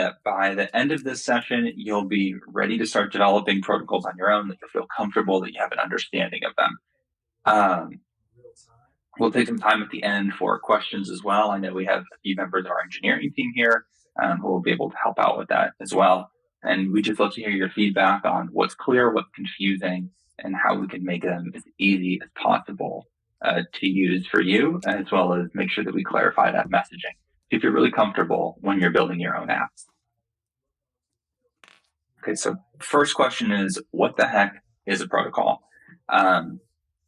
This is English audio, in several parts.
that by the end of this session, you'll be ready to start developing protocols on your own, that you'll feel comfortable, that you have an understanding of them. We'll take some time at the end for questions as well. I know we have a few members of our engineering team here who will be able to help out with that as well. And we just love to hear your feedback on what's clear, what's confusing, and how we can make them as easy as possible to use for you, as well as make sure that we clarify that messaging if you're really comfortable when you're building your own apps. Okay, so first question is, what the heck is a protocol?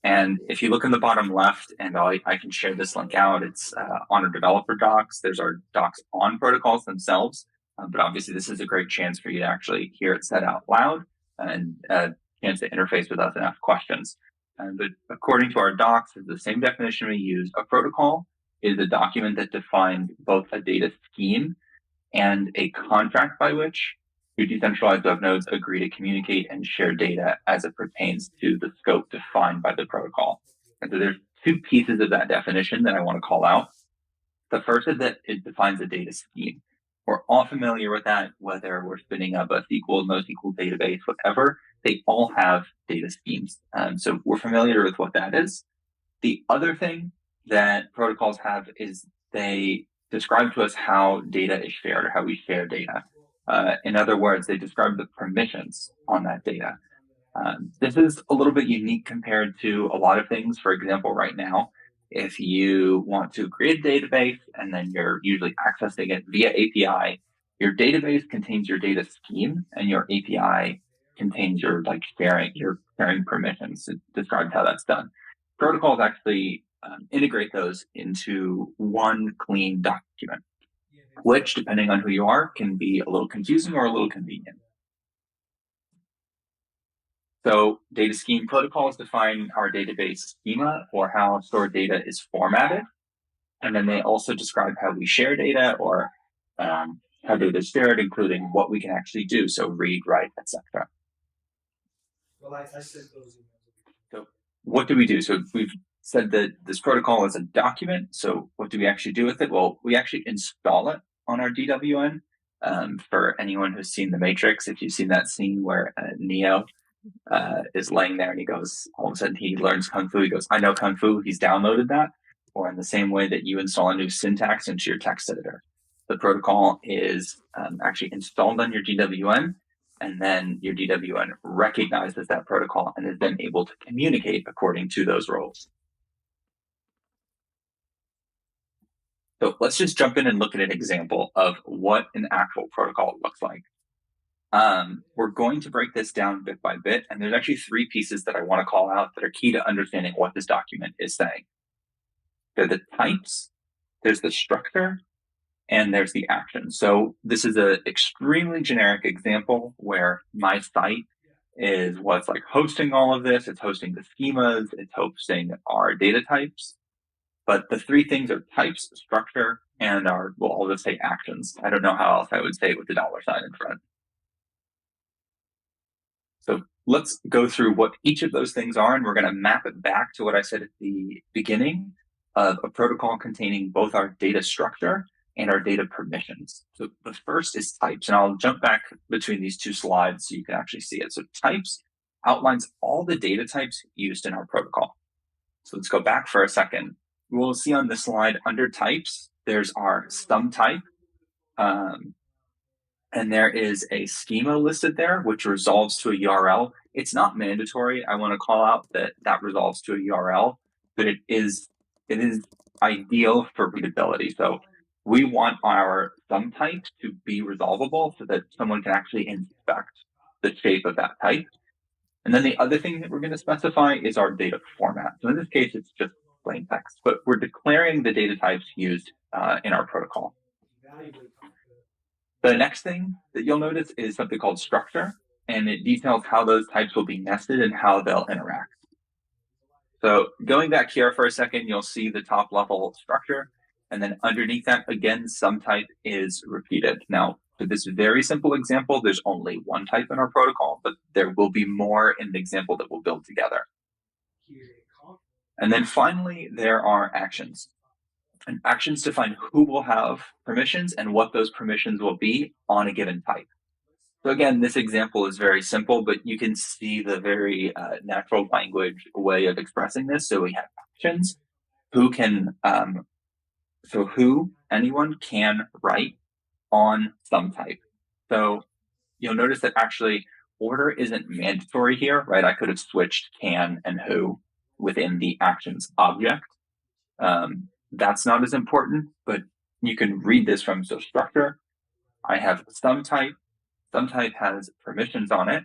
And if you look in the bottom left, and I can share this link out, it's on our developer docs. There's our docs on protocols themselves, but obviously this is a great chance for you to actually hear it said out loud and a chance to interface with us and ask questions. But according to our docs, it's the same definition we use. A protocol is a document that defines both a data scheme and a contract by which two decentralized web nodes agree to communicate and share data as it pertains to the scope defined by the protocol. And so there's two pieces of that definition that I want to call out. The first is that it defines a data scheme. We're all familiar with that, whether we're spinning up a SQL, NoSQL database, whatever, they all have data schemes. So we're familiar with what that is. The other thing that protocols have is they describe to us how data is shared, or how we share data. In other words, they describe the permissions on that data. This is a little bit unique compared to a lot of things. For example, right now, if you want to create a database and then you're usually accessing it via API, your database contains your data scheme and your API contains your sharing permissions. It describes how that's done. Protocols actually integrate those into one clean document, which, depending on who you are, can be a little confusing or a little convenient. So data scheme protocols define our database schema, or how stored data is formatted. And then they also describe how we share data, or how data is shared, including what we can actually do. So read, write, etc. Well, I said those. So what do we do? So we've said that this protocol is a document. So what do we actually do with it? Well, we actually install it on our DWN. For anyone who's seen The Matrix, if you've seen that scene where Neo is laying there and he goes, all of a sudden he learns Kung Fu. He goes, I know Kung Fu. He's downloaded that. Or in the same way that you install a new syntax into your text editor. The protocol is actually installed on your DWN, and then your DWN recognizes that protocol and is then able to communicate according to those roles. So let's just jump in and look at an example of what an actual protocol looks like. We're going to break this down bit by bit, and there's actually three pieces that I want to call out that are key to understanding what this document is saying. They're the types, there's the structure, and there's the action. So this is an extremely generic example where my site is what's like hosting all of this. It's hosting the schemas, it's hosting our data types. But the three things are types, structure, and I'll just say actions. I don't know how else I would say it with the $sign in front. So let's go through what each of those things are, and we're going to map it back to what I said at the beginning of a protocol containing both our data structure and our data permissions. So the first is types, and I'll jump back between these two slides so you can actually see it. So types outlines all the data types used in our protocol. So let's go back for a second. We'll see on this slide under types, there's our sum type, and there is a schema listed there, which resolves to a URL. It's not mandatory. I want to call out that resolves to a URL, but it is ideal for readability. So we want our sum type to be resolvable so that someone can actually inspect the shape of that type. And then the other thing that we're going to specify is our data format. So in this case, it's just plain text, but we're declaring the data types used in our protocol. The next thing that you'll notice is something called structure, and it details how those types will be nested and how they'll interact. So going back here for a second, you'll see the top level structure, and then underneath that, again, some type is repeated. Now, for this very simple example, there's only one type in our protocol, but there will be more in the example that we'll build together. And then finally, there are actions. And actions define who will have permissions and what those permissions will be on a given type. So again, this example is very simple, but you can see the very natural language way of expressing this. So we have actions, who can, anyone can write on some type. So you'll notice that actually order isn't mandatory here, right? I could have switched can and who within the actions object. That's not as important, but you can read this from structure. I have some type has permissions on it,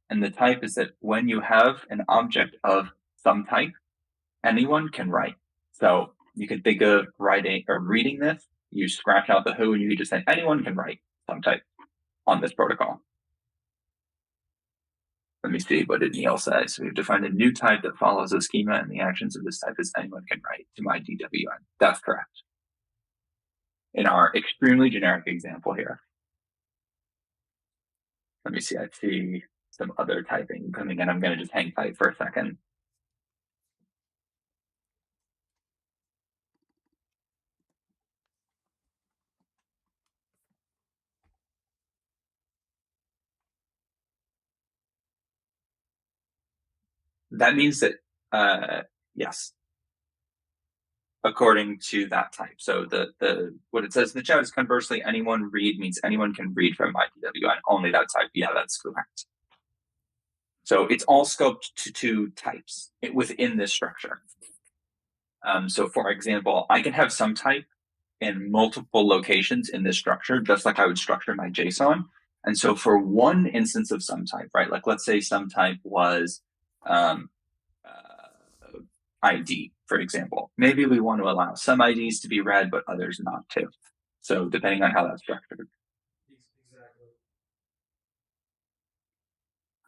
and the type is that when you have an object of some type, anyone can write. So you can think of writing or reading this, you scratch out the who and you just say anyone can write some type on this protocol. Let me see, what did Neil say? So we've defined a new type that follows a schema, and the actions of this type is anyone can write to my DWN. That's correct. In our extremely generic example here. Let me see, I see some other typing coming in. I'm going to just hang tight for a second. That means that, yes, according to that type. So the what it says in the chat is conversely, anyone read means anyone can read from IDWN, only that type. Yeah, that's correct. So it's all scoped to two types within this structure. So for example, I can have some type in multiple locations in this structure, just like I would structure my JSON. And so for one instance of some type, right? Like let's say some type was ID, for example. Maybe we want to allow some IDs to be read, but others not to. So depending on how that's structured.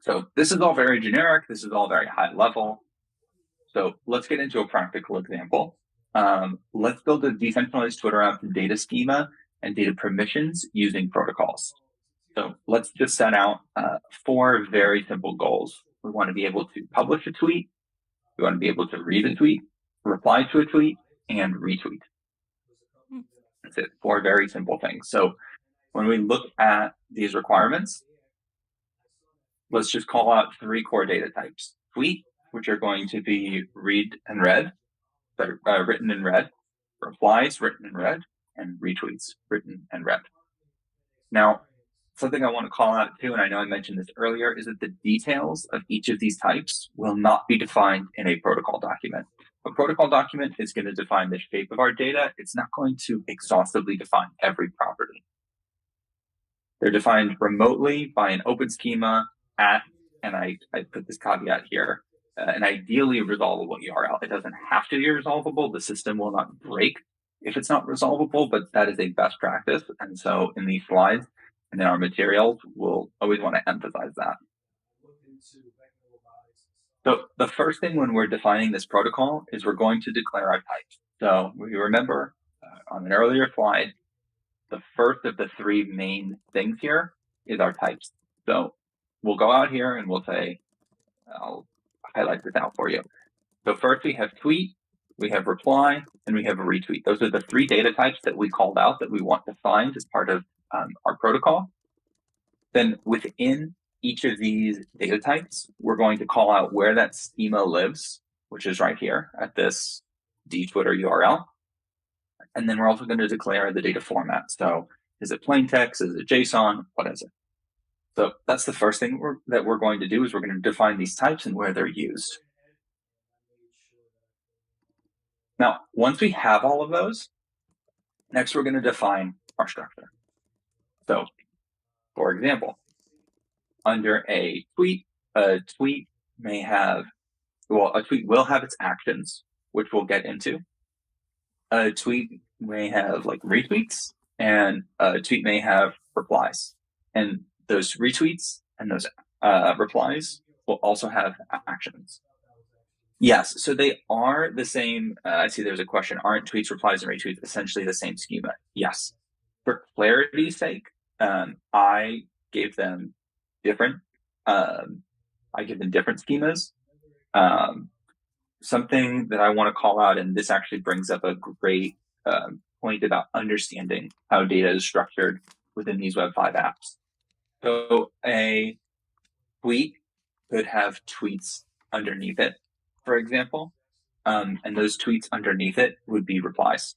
So this is all very generic. This is all very high level. So let's get into a practical example. Let's build a decentralized Twitter app data schema and data permissions using protocols. So let's just set out 4 very simple goals. We want to be able to publish a tweet. We want to be able to read a tweet, reply to a tweet, and retweet. That's it. 4 very simple things. So when we look at these requirements, let's just call out 3 core data types. Tweet, which are going to be read and read, written and read, replies, written and read, and retweets, written and read. Now, something I want to call out too, and I know I mentioned this earlier, is that the details of each of these types will not be defined in a protocol document. A protocol document is going to define the shape of our data. It's not going to exhaustively define every property. They're defined remotely by an open schema at, and I put this caveat here, an ideally resolvable URL. It doesn't have to be resolvable. The system will not break if it's not resolvable, but that is a best practice. And so in these slides and in our materials, we'll always want to emphasize that. So the first thing when we're defining this protocol is we're going to declare our types. So we remember on an earlier slide, the first of the 3 main things here is our types. So we'll go out here and we'll say, I'll highlight this out for you. So first we have tweet, we have reply, and we have a retweet. Those are the 3 data types that we called out that we want to find as part of our protocol. Then within each of these data types, we're going to call out where that schema lives, which is right here at this dTwitter URL. And then we're also going to declare the data format. So is it plain text? Is it JSON? What is it? So that's the first thing that we're going to do is we're going to define these types and where they're used. Now, once we have all of those, next we're going to define our structure. So, for example, under a tweet may have, a tweet will have its actions, which we'll get into. A tweet may have like retweets, and a tweet may have replies. And those retweets and those replies will also have actions. Yes, so they are the same. I see there's a question. Aren't tweets, replies, and retweets essentially the same schema? Yes. For clarity's sake, I gave them different. I give them different schemas. Something that I want to call out, and this actually brings up a great point about understanding how data is structured within these Web5 apps. So a tweet could have tweets underneath it, for example, and those tweets underneath it would be replies.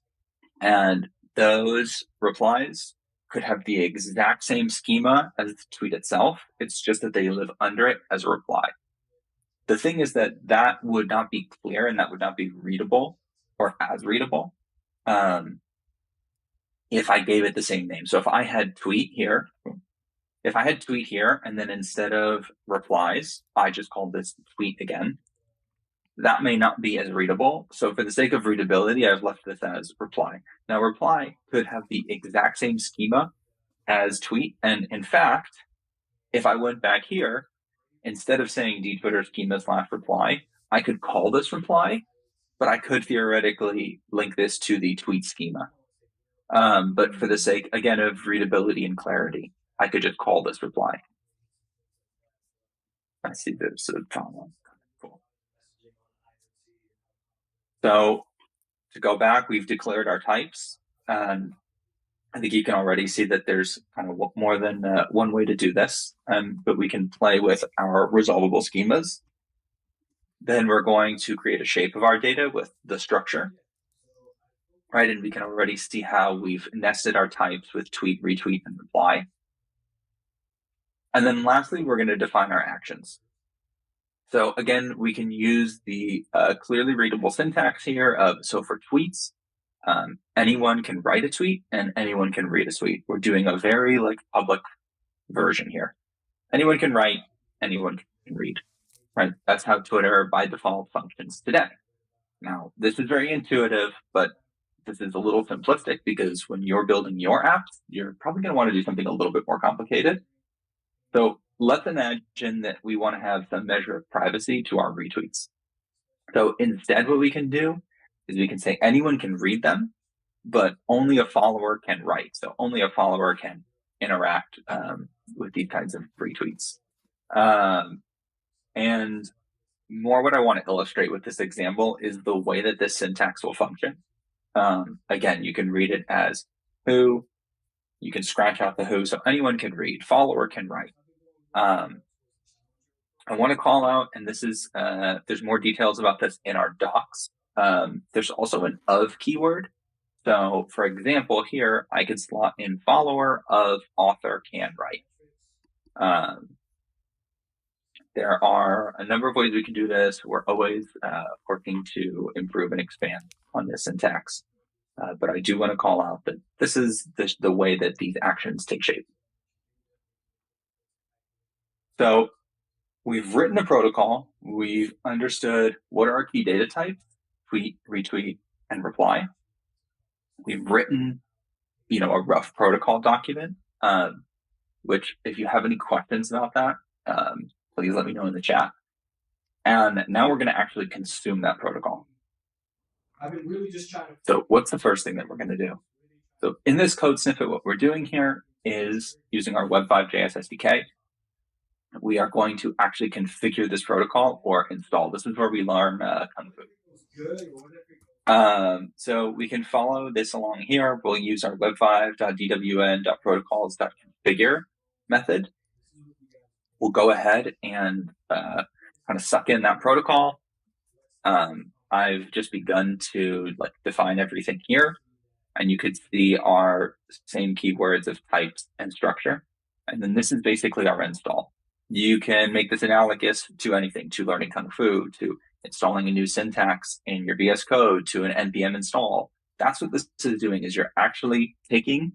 And those replies could have the exact same schema as the tweet itself. It's just that they live under it as a reply. The thing is that would not be clear and that would not be readable or as readable if I gave it the same name. So if I had tweet here, and then instead of replies, I just called this tweet again, that may not be as readable. So for the sake of readability, I've left this as reply. Now, reply could have the exact same schema as tweet. And in fact, if I went back here, instead of saying dtwitter schema/reply, I could call this reply, but I could theoretically link this to the tweet schema. But for the sake, again, of readability and clarity, I could just call this reply. I see there's a problem. Cool. So to go back, we've declared our types. I think you can already see that there's kind of more than one way to do this, but we can play with our resolvable schemas. Then we're going to create a shape of our data with the structure, right? And we can already see how we've nested our types with tweet, retweet, and reply. And then lastly, we're going to define our actions. So again, we can use the clearly readable syntax here of, so for tweets, anyone can write a tweet and anyone can read a tweet. We're doing a very public version here. Anyone can write, anyone can read, right? That's how Twitter by default functions today. Now, this is very intuitive, but this is a little simplistic because when you're building your apps, you're probably going to want to do something a little bit more complicated. So let's imagine that we want to have some measure of privacy to our retweets. So instead, what we can do is we can say anyone can read them, but only a follower can write. So only a follower can interact with these kinds of retweets. And more what I want to illustrate with this example is the way that this syntax will function. Again, you can read it as who, you can scratch out the who, so anyone can read, follower can write. I want to call out, and this is, there's more details about this in our docs. There's also an of keyword. So for example, here, I could slot in follower of author can write. There are a number of ways we can do this. We're always working to improve and expand on this syntax. But I do want to call out that this is the way that these actions take shape. So we've written a protocol. We've understood what are our key data types, tweet, retweet, and reply. We've written, a rough protocol document, which if you have any questions about that, please let me know in the chat. And now we're going to actually consume that protocol. I've been really just trying to. So what's the first thing that we're going to do? So in this code snippet, what we're doing here is using our Web5 JS SDK. We are going to actually configure this protocol or install. This is where we learn Kung Fu. So we can follow this along here. We'll use our web5.dwn.protocols.configure method. We'll go ahead and kind of suck in that protocol. I've just begun to define everything here, and you could see our same keywords of types and structure. And then this is basically our install. You can make this analogous to anything, to learning Kung Fu, to installing a new syntax in your VS Code, to an npm install. That's what this is doing, is you're actually taking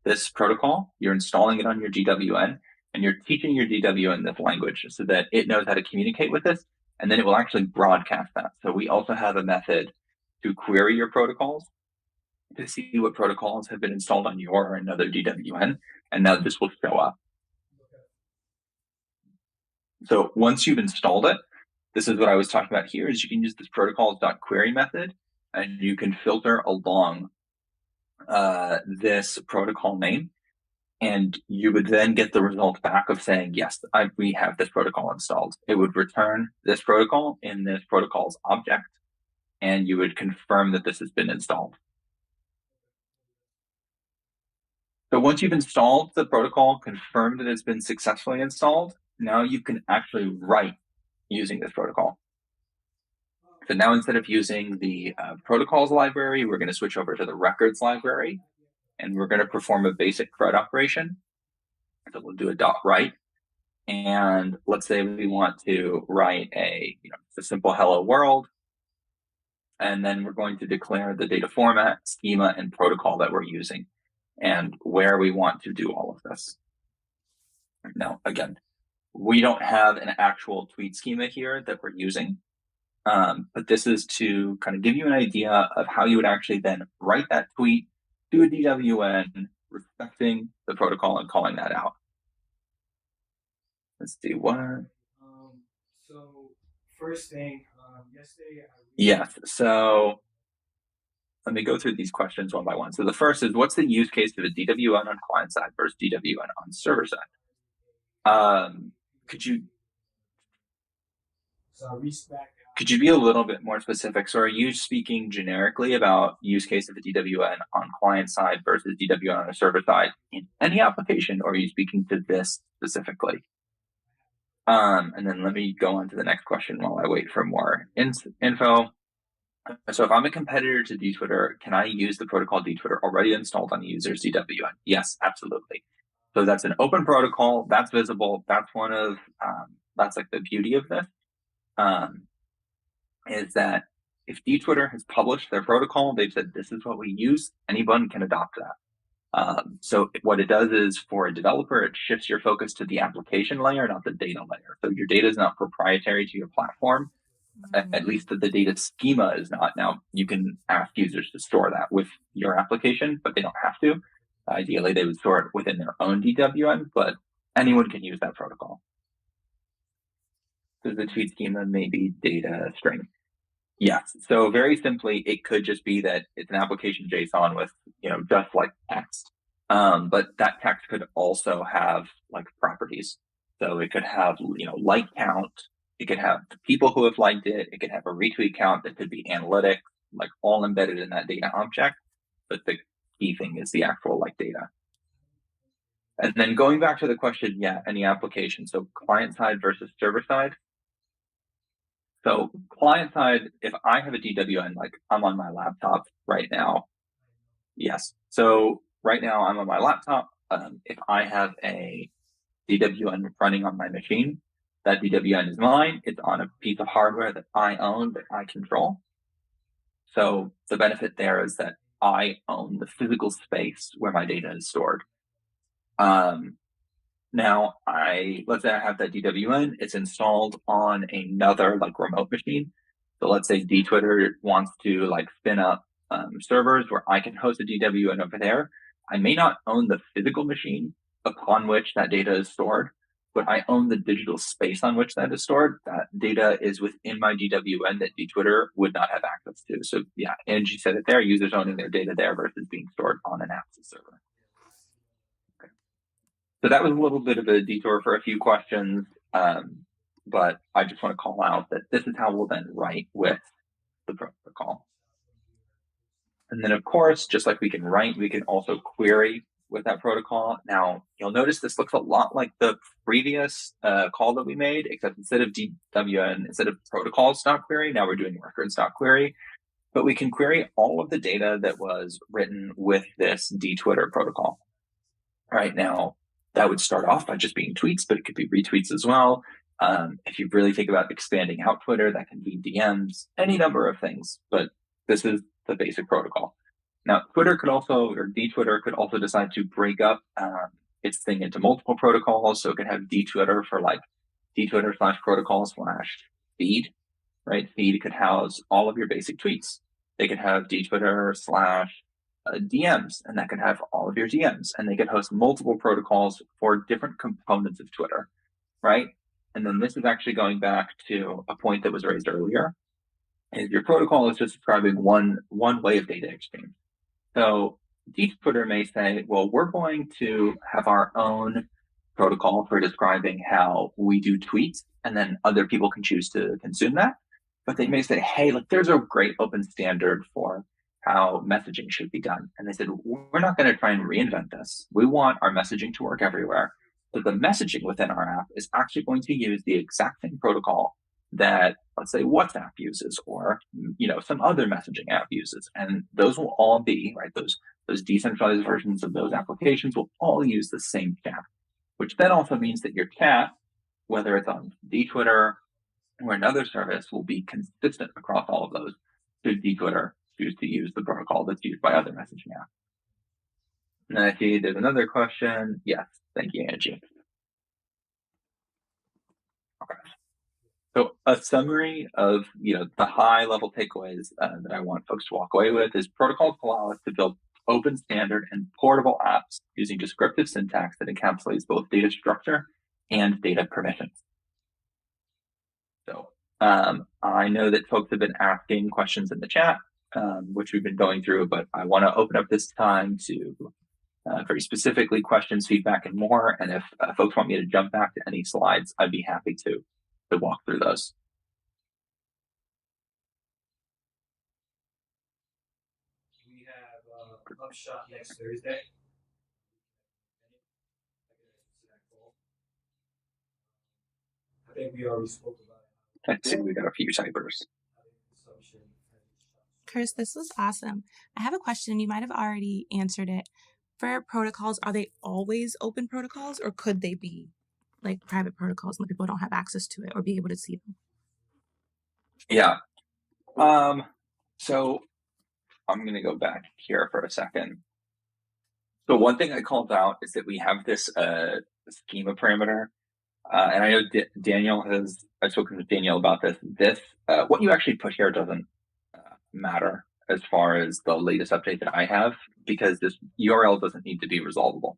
this protocol, you're installing it on your GWN, and you're teaching your GWN this language so that it knows how to communicate with this, and then it will actually broadcast that. So we also have a method to query your protocols to see what protocols have been installed on your or another GWN, and now this will show up. So once you've installed it, this is what I was talking about here, is you can use this protocols.query method, and you can filter along this protocol name, and you would then get the result back of saying, yes, we have this protocol installed. It would return this protocol in this protocols object, and you would confirm that this has been installed. So once you've installed the protocol, confirmed that it's been successfully installed, now you can actually write using this protocol. So now instead of using the protocols library, we're going to switch over to the records library, and we're going to perform a basic CRUD operation. So we'll do a .write, and let's say we want to write a simple hello world, and then we're going to declare the data format, schema, and protocol that we're using, and where we want to do all of this. Now, again, we don't have an actual tweet schema here that we're using, but this is to kind of give you an idea of how you would actually then write that tweet to a DWN, respecting the protocol and calling that out. Let's see what. So first thing, yesterday. Yes. So let me go through these questions one by one. So the first is, what's the use case of a DWN on client side versus DWN on server side? Could you be a little bit more specific? So are you speaking generically about use case of a DWN on client side versus DWN on a server side in any application, or are you speaking to this specifically? And then let me go on to the next question while I wait for more info. So if I'm a competitor to dTwitter, can I use the protocol dTwitter already installed on the user's DWN? Yes, absolutely. So that's an open protocol, that's visible. That's one of, that's like the beauty of this, is that if dTwitter has published their protocol, they've said, this is what we use, anyone can adopt that. So what it does is, for a developer, it shifts your focus to the application layer, not the data layer. So your data is not proprietary to your platform, at least the data schema is not. Now, you can ask users to store that with your application, but they don't have to. Ideally, they would store it within their own DWN, but anyone can use that protocol. So the tweet schema may be data string. Yes. So very simply, it could just be that it's an application JSON with, just like text. But that text could also have like properties. So it could have, like count. It could have the people who have liked it. It could have a retweet count. That could be analytics, like all embedded in that data object. But the key thing is the actual like data. And then going back to the question, any application. So client side versus server side. So client side, if I have a DWN, like I'm on my laptop right now. Yes. So right now I'm on my laptop. If I have a DWN running on my machine, that DWN is mine. It's on a piece of hardware that I own, that I control. So the benefit there is that I own the physical space where my data is stored. Now, let's say I have that DWN, it's installed on another like remote machine. So let's say dTwitter wants to like spin up servers where I can host a DWN over there. I may not own the physical machine upon which that data is stored, but I own the digital space on which that is stored. That data is within my DWN that dTwitter would not have access to. So yeah, Angie said it there, users owning their data there versus being stored on an access server. So that was a little bit of a detour for a few questions, but I just want to call out that this is how we'll then write with the protocol. And then, of course, just like we can write, we can also query with that protocol. Now, you'll notice this looks a lot like the previous call that we made, except instead of DWN, instead of protocols.query, now we're doing records.query. But we can query all of the data that was written with this dTwitter protocol. Right now, that would start off by just being tweets, but it could be retweets as well. If you really think about expanding out Twitter, that can be DMs, any number of things, but this is the basic protocol. Now, Twitter could also, or dTwitter could also decide to break up its thing into multiple protocols. So it could have dTwitter for like dTwitter/protocol/feed, right? Feed could house all of your basic tweets. They could have dTwitter/ DMs, and that could have all of your DMs, and they could host multiple protocols for different components of Twitter, right? And then this is actually going back to a point that was raised earlier, is your protocol is just describing one way of data exchange. So dTwitter may say, well, we're going to have our own protocol for describing how we do tweets, and then other people can choose to consume that. But they may say, hey, look, there's a great open standard for how messaging should be done. And they said, we're not going to try and reinvent this. We want our messaging to work everywhere. So the messaging within our app is actually going to use the exact same protocol that, let's say, WhatsApp uses, or some other messaging app uses. And those will all be, right, those decentralized versions of those applications will all use the same chat, which then also means that your chat, whether it's on Twitter or another service, will be consistent across all of those. Should Twitter choose to use the protocol that's used by other messaging apps? And then I see there's another question. Yes, thank you, Angie. Okay. So a summary of the high level takeaways that I want folks to walk away with is protocols allow us to build open, standard, and portable apps using descriptive syntax that encapsulates both data structure and data permissions. So I know that folks have been asking questions in the chat, which we've been going through, but I want to open up this time to very specifically questions, feedback, and more. And if folks want me to jump back to any slides, I'd be happy to walk through those. We have Upshot next Thursday. I think we already spoke about it. I see we got a few typers. Chris, this was awesome. I have a question. You might have already answered it. For protocols, are they always open protocols, or could they be like private protocols and people don't have access to it or be able to see them? Yeah. So I'm going to go back here for a second. So one thing I called out is that we have this schema parameter. And I know I've spoken with Daniel about this. What you actually put here doesn't matter as far as the latest update that I have, because this URL doesn't need to be resolvable.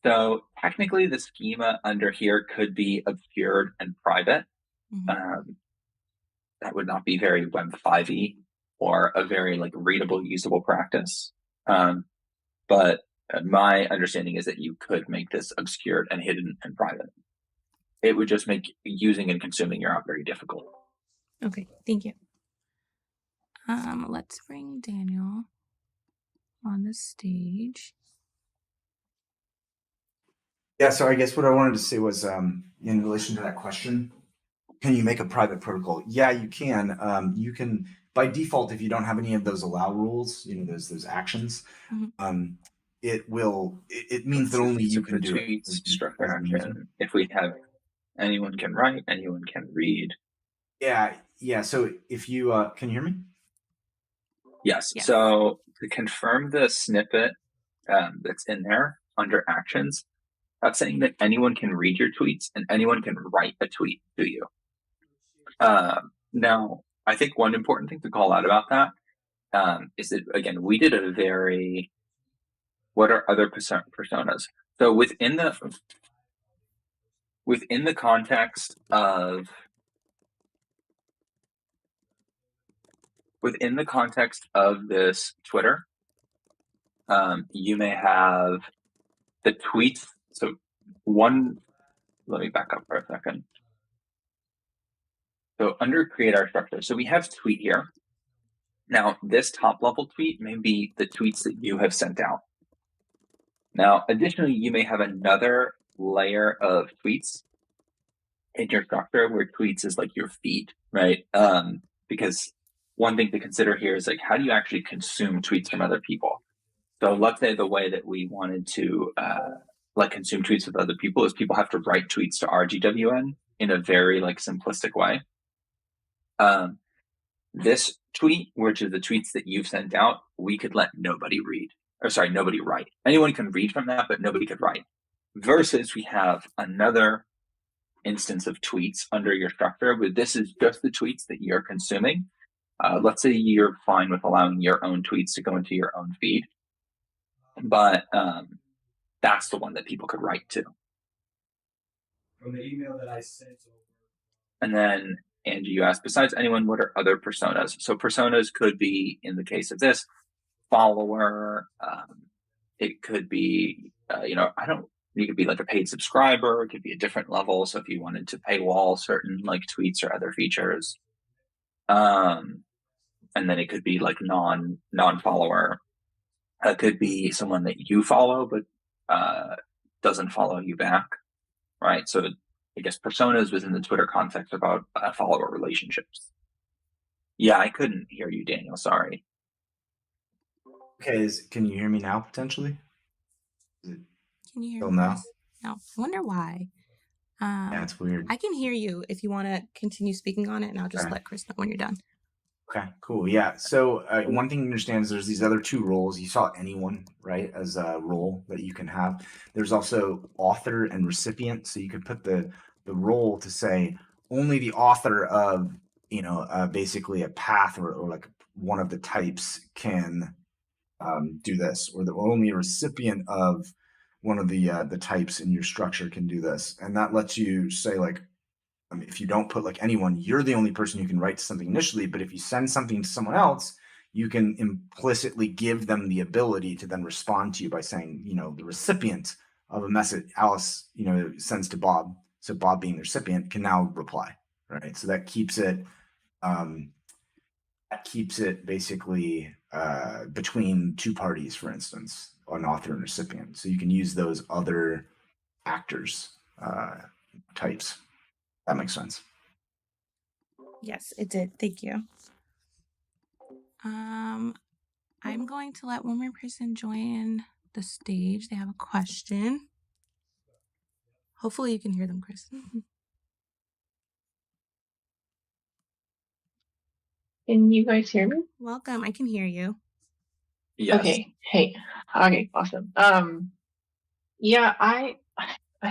So technically the schema under here could be obscured and private. Mm-hmm. That would not be very Web5y or a very readable, usable practice. But my understanding is that you could make this obscured and hidden and private. It would just make using and consuming your app very difficult. Okay, thank you. Let's bring Daniel on the stage. Yeah, so I guess what I wanted to say was in relation to that question, can you make a private protocol? Yeah, you can. You can, by default, if you don't have any of those allow rules, those actions, mm-hmm. It means that only you can do it. Structure action. If we have anyone can write, anyone can read. Yeah. So if you can you hear me? Yes. Yeah. So to confirm the snippet that's in there under actions, that's saying that anyone can read your tweets and anyone can write a tweet to you. Now, I think one important thing to call out about that is that, again, we did a very, what are other personas? So within the context of this Twitter, you may have the tweets. So let me back up for a second. So under create our structure, so we have tweet here. Now this top level tweet may be the tweets that you have sent out. Now, additionally, you may have another layer of tweets in your structure where tweets is your feed, right? Because one thing to consider here is how do you actually consume tweets from other people? So let's say the way that we wanted to consume tweets with other people is people have to write tweets to RGWN in a very simplistic way. This tweet, which is the tweets that you've sent out, we could let nobody write. Anyone can read from that, but nobody could write. Versus we have another instance of tweets under your structure, where this is just the tweets that you're consuming. Let's say you're fine with allowing your own tweets to go into your own feed, but that's the one that people could write to. From the email that I sent over. And then, Angie, you asked, besides anyone, what are other personas? So personas could be, in the case of this, follower. It could be, you could be a paid subscriber. It could be a different level. So if you wanted to paywall certain tweets or other features. and then it could be like non-follower. It could be someone that you follow but doesn't follow you back, right? So I guess personas within the Twitter context about follower relationships. Yeah, I couldn't hear you, Daniel. Sorry. Okay, can you hear me now potentially? Can you hear Still me, no? Chris? No. I wonder why. Yeah, it's weird. I can hear you if you want to continue speaking on it, and I'll just Okay. let Chris know when you're done. Okay, cool. Yeah. So one thing to understand is there's these other two roles. You saw anyone, right, as a role that you can have. There's also author and recipient. So you could put the role to say only the author of, basically a path or like one of the types can do this, or the only a recipient of one of the types in your structure can do this. And that lets you say like, if you don't put like anyone, you're the only person who can write something initially. But if you send something to someone else, you can implicitly give them the ability to then respond to you by saying, the recipient of a message Alice, sends to Bob. So Bob, being the recipient, can now reply, right? So that keeps it basically between two parties, for instance, an author and recipient. So you can use those other actors types. That makes sense. Yes, it did. Thank you. I'm going to let one more person join the stage. They have a question. Hopefully you can hear them, Chris. Can you guys hear me? Welcome. I can hear you. Yes. Okay. Hey. Okay. Awesome. Yeah, I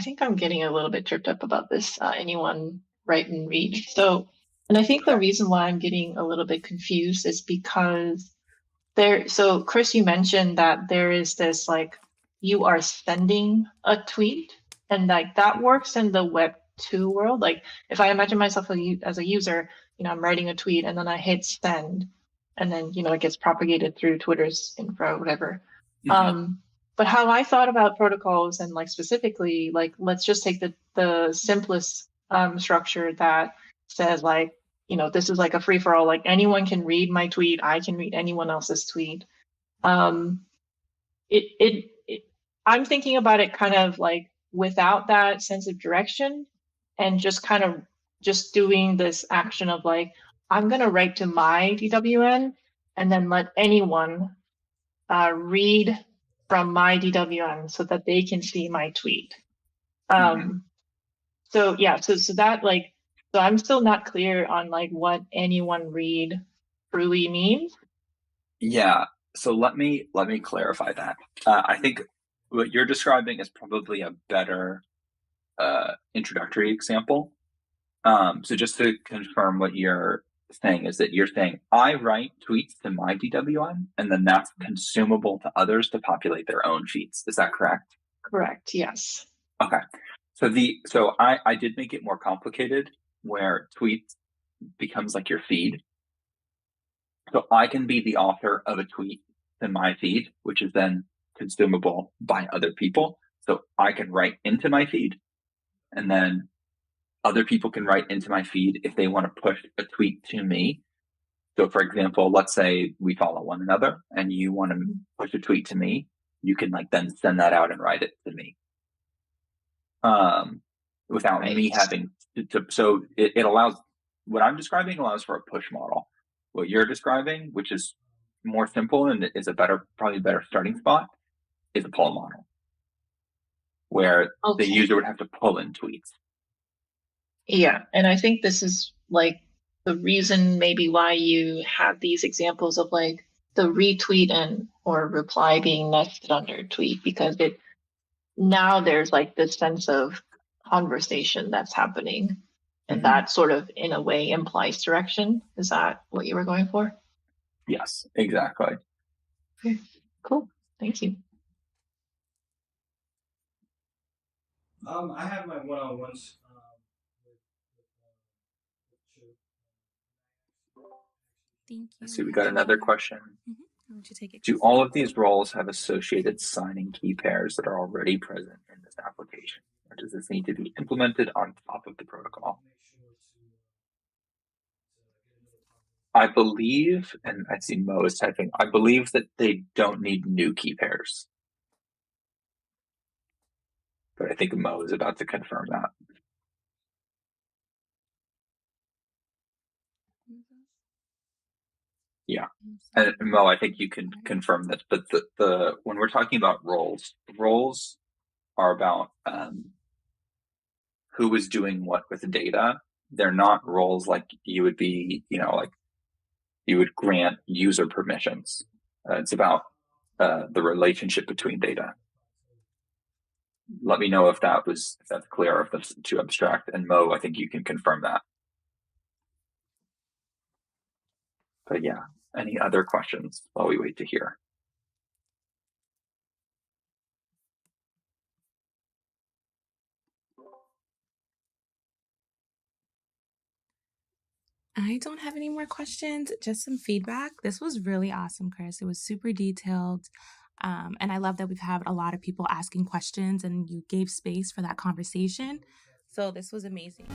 think I'm getting a little bit tripped up about this. Anyone write and read. And I think the reason why I'm getting a little bit confused is because so Chris, you mentioned that there is this like you are sending a tweet, and like that works in the Web2 world. Like if I imagine myself as a user, I'm writing a tweet and then I hit send, and then it gets propagated through Twitter's info, whatever. Mhm. But how I thought about protocols and like specifically, like let's just take the simplest structure that says like, this is like a free for all, like anyone can read my tweet, I can read anyone else's tweet. Um, it I'm thinking about it kind of like without that sense of direction and just kind of just doing this action of like, I'm gonna write to my DWN and then let anyone read from my DWN so that they can see my tweet. So yeah, so that like, so I'm still not clear on like what anyone read truly means. Yeah. So let me clarify that. I think what you're describing is probably a better introductory example. So just to confirm what you're saying is that you're saying I write tweets to my DWN and then that's consumable to others to populate their own feeds. Is that correct? Correct. Yes. Okay. So I did make it more complicated where tweets becomes like your feed. So I can be the author of a tweet in my feed, which is then consumable by other people. So I can write into my feed and then other people can write into my feed if they want to push a tweet to me. So for example, let's say we follow one another and you want to push a tweet to me, you can like then send that out and write it to me. Without me having to so it allows, what I'm describing allows for a push model. What you're describing, which is more simple and is probably a better starting spot, is a pull model, where the user would have to pull in tweets. Yeah, and I think this is like the reason maybe why you have these examples of like the retweet and or reply being nested under tweet, because now there's like this sense of conversation that's happening, and that sort of in a way implies direction. Is that what you were going for? Yes, exactly. Okay, cool. Thank you. I have my one-on-ones. Thank you. So we got another question. Why don't you take it? Do all of these roles have associated signing key pairs that are already present in this application? Or does this need to be implemented on top of the protocol? I believe, and I see Mo is typing, I believe that they don't need new key pairs. But I think Mo is about to confirm that. Yeah. And Mo, I think you can confirm this, but the when we're talking about roles are about who is doing what with the data. They're not roles like you would be, like you would grant user permissions. It's about the relationship between data. Let me know if that's clear, or if that's too abstract. And Mo, I think you can confirm that. But yeah, any other questions while we wait to hear? I don't have any more questions, just some feedback. This was really awesome, Chris. It was super detailed. And I love that we've had a lot of people asking questions and you gave space for that conversation. So this was amazing.